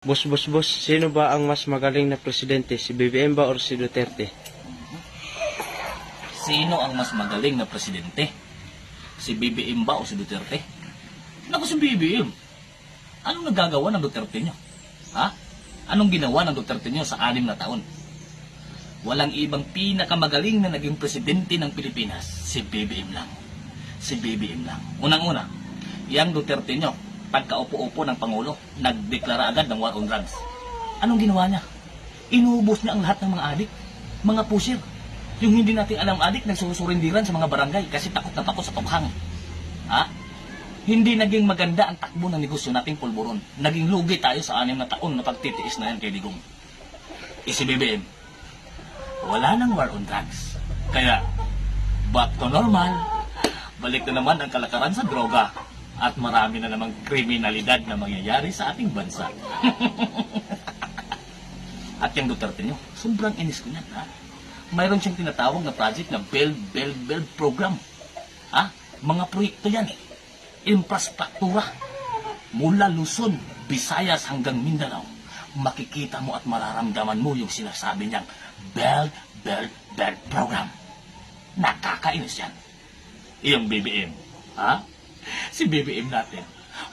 Bus, sino ba ang mas magaling na presidente? Si BBM ba or si Duterte? Sino ang mas magaling na presidente? Si BBM ba o si Duterte? Naku, si BBM. Anong nagagawa ng Duterte nyo? Ha? Anong ginawa ng Duterte nyo sa 6 na taon? Walang ibang pinakamagaling na naging presidente ng Pilipinas. Si BBM lang. Si BBM lang. Unang-una, yang Duterte nyo, pagkaupo-upo ng Pangulo, nagdeklara agad ng war on drugs. Anong ginawa niya? Inuubos niya ang lahat ng mga adik, mga pusher. Yung hindi natin alam adik, nagsusurindiran sa mga barangay kasi takot na takot sa tukhang. Ha? Hindi naging maganda ang takbo ng negosyo nating pulburon. Naging lugi tayo sa 6 na taon na pagtitiis na yan kay Digong. Si BBM, wala nang war on drugs. Kaya, back to normal, balik na naman ang kalakaran sa droga. At marami na namang kriminalidad na mangyayari sa ating bansa. At yung Duterte nyo, sobrang inis ko niyan, ha? Mayroon siyang tinatawag na project na Build Program. Ha? Mga proyekto yan. Infrastruktura. Mula Luzon, Visayas hanggang Mindanao. Makikita mo at mararamdaman mo yung sinasabi niyang Build Program. Nakakainis yan. Iyong BBM, ha? Si BBM natin,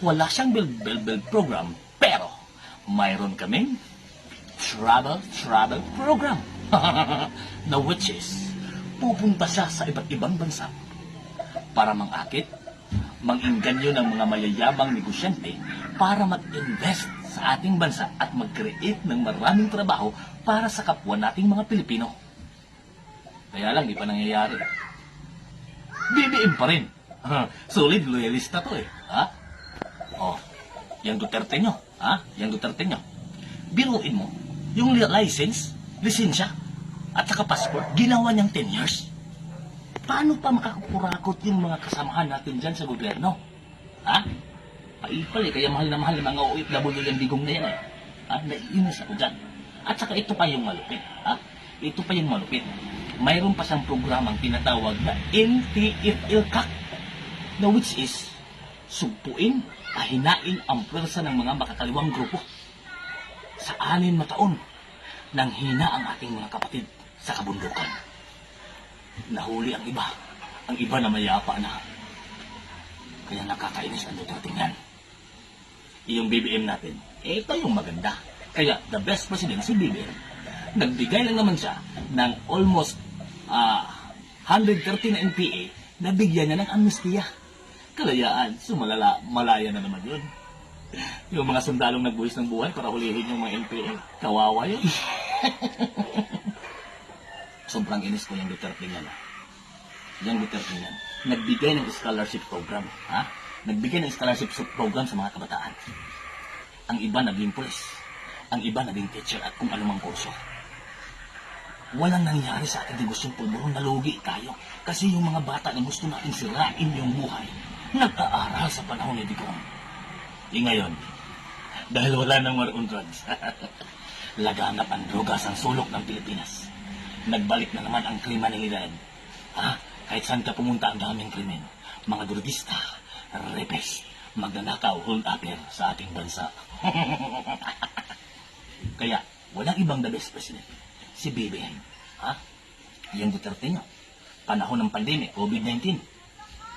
wala siyang build program, pero mayroon kaming travel program. Na which is, pupunta siya sa iba't ibang bansa para mangakit, mangingganyo ng mga mayayabang negosyante para mag-invest sa ating bansa at mag-create ng maraming trabaho para sa kapwa nating mga Pilipino. Kaya lang, di pa nangyayari. BBM pa rin. Solid loyalista to eh. Ha? Oh, yung Duterte nyo. Ha? Yung Duterte nyo. Biruin mo, yung lisensya, at saka passport, ginawa niyang 10 years. Paano pa makakurakot yung mga kasamahan natin dyan sa gobyerno? Ha? Paipal eh, kaya mahal na mga OFW yung Digong na yan eh. At naiinis ako dyan. At saka ito pa yung malupit. Ha? Ito pa yung malupit. Mayroon pa siyang programang tinatawag na NTF-ILCAC. Na which is, sugpuin, ahinain ang pwersa ng mga makakaliwang grupo. Sa 6 na taon, nang hina ang ating mga kapatid sa kabundukan. Nahuli ang iba na mayapa na. Kaya nakakainis ang Duterte yan. Iyong BBM natin, ito yung maganda. Kaya the best president si BBM. Nagbigay lang naman siya ng almost 130 na NPA na bigyan niya ng amnestiya. Kalayaan, malaya na naman yun. Yung mga sundalong nagbuhis ng buhay para hulihin yung mga NPA, kawawa yun. Sobrang inis ko yung Duterte niyan. Yung Duterte niyan, nagbigay ng scholarship program. Ha? Nagbigay ng scholarship program sa mga kabataan. Ang iba naging pulis, ang iba naging teacher at kung anumang kurso. Walang nangyari sa ating negosyong pulburon, nalugi tayo. Kasi yung mga bata na gusto natin sirain yung buhay, nag-aaral sa panahon ni Digong. Ngayon, dahil wala nang war on drugs, laganap ang drogas ang sulok ng Pilipinas. Nagbalik na naman ang kriminalidad. Ha? Kahit saan ka pumunta ang daming krimen. Mga drugista, rapist, magnanakaw, hold-upper sa ating bansa. Kaya, walang ibang the best president. Si BBM. Ha? Yung Duterte nyo. Panahon ng pandemic, COVID-19.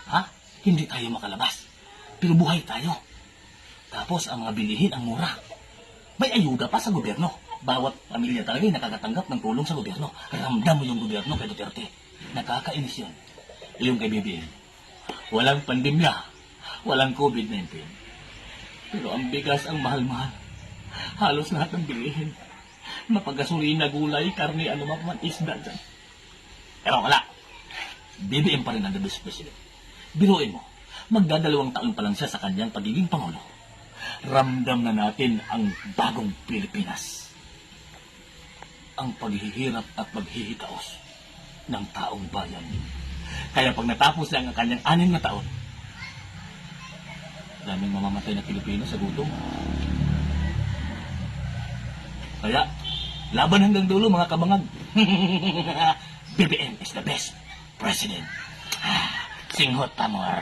Ha? Hindi tayo makalabas. Pero buhay tayo. Tapos ang mga bilihin ang mura. May ayuda pa sa gobyerno. Bawat pamilya talaga ay nakakatanggap ng tulong sa gobyerno. Ramdam mo yung gobyerno kay Duterte. Nakakainis yun. Yung kay BBM. Walang pandemya. Walang COVID-19. Pero ang bigas ang mahal-mahal. Halos lahat ng bilihin. Mapagasolina, gulay, karne, ano man isda dyan. Pero wala. BBM pa rin ang the best president. Biruin mo, magdadalawang taon pa lang siya sa kanyang pagiging Pangulo. Ramdam na natin ang bagong Pilipinas. Ang paghihirap at paghihitaos ng taong bayan. Kaya pag natapos lang ang kanyang 6 na taon, daming mamamatay na Pilipino sa gutom. Kaya, laban hanggang dulo mga kabangag. BBM is the best president. Singhot, Tamor.